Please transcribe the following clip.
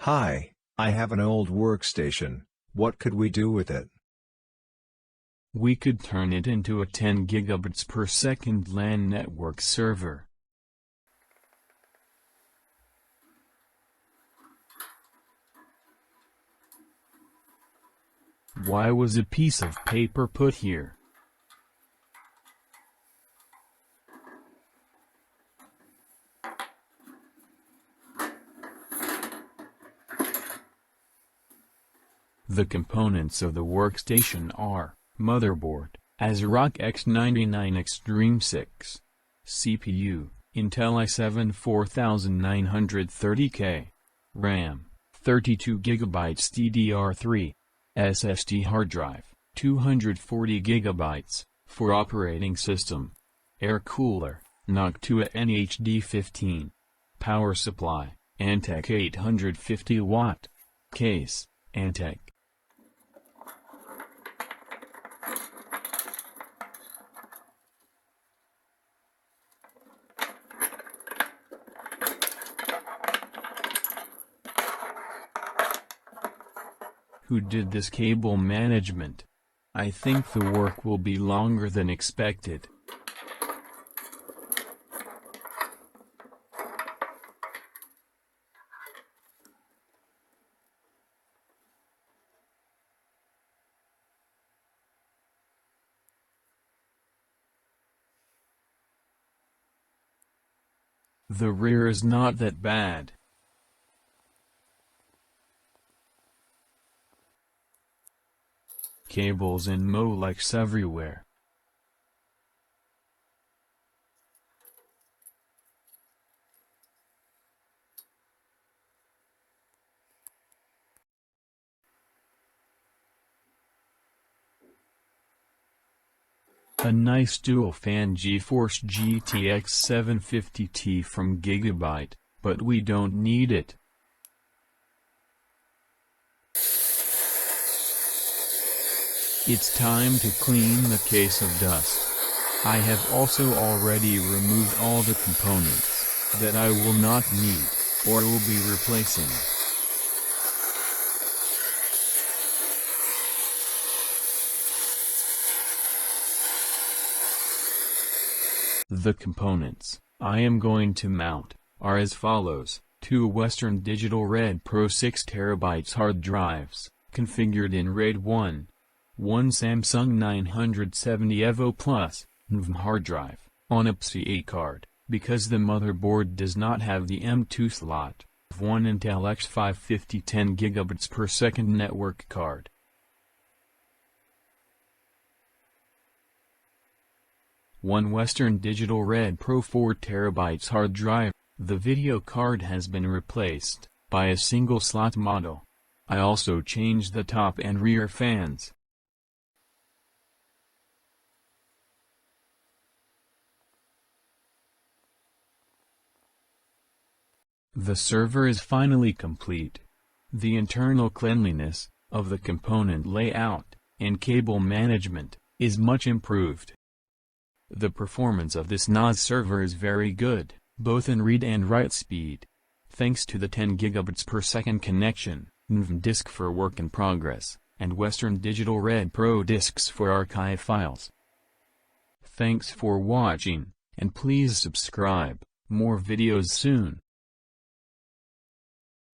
Hi, I have an old workstation. What could we do with it? We could turn it into a 10 gigabits per second LAN network server. Why was a piece of paper put here? The components of the workstation are motherboard, AsRock X79 Extreme 6, CPU, Intel i7 4930K, RAM, 32GB DDR3, SSD hard drive, 240 GB, for operating system, air cooler, Noctua NH D-15, power supply, Antec 850 watt, case, Antec. Who did this cable management? I think the work will be longer than expected. The rear is not that bad. Cables and molecs everywhere. A nice dual-fan GeForce GTX 750T from Gigabyte, but we don't need it. It's time to clean the case of dust. I have also already removed all the components that I will not need, or will be replacing. The components I am going to mount are as follows: 2 Western Digital RAID Pro 6 TB hard drives, configured in RAID 1. 1 Samsung 970 Evo Plus, NVMe hard drive, on a pci-e card, because the motherboard does not have the M2 slot. 1 Intel X550 10 gigabits per second network card. 1 Western Digital RAID Pro 4 TB hard drive. The video card has been replaced by a single slot model. I also changed the top and rear fans. The server is finally complete. The internal cleanliness of the component layout and cable management is much improved. The performance of this NAS server is very good, both in read and write speed, thanks to the 10 gigabits per second connection, NVMe disk for work in progress, and Western Digital RAID Pro disks for archive files. Thanks for watching, and please subscribe. More videos soon.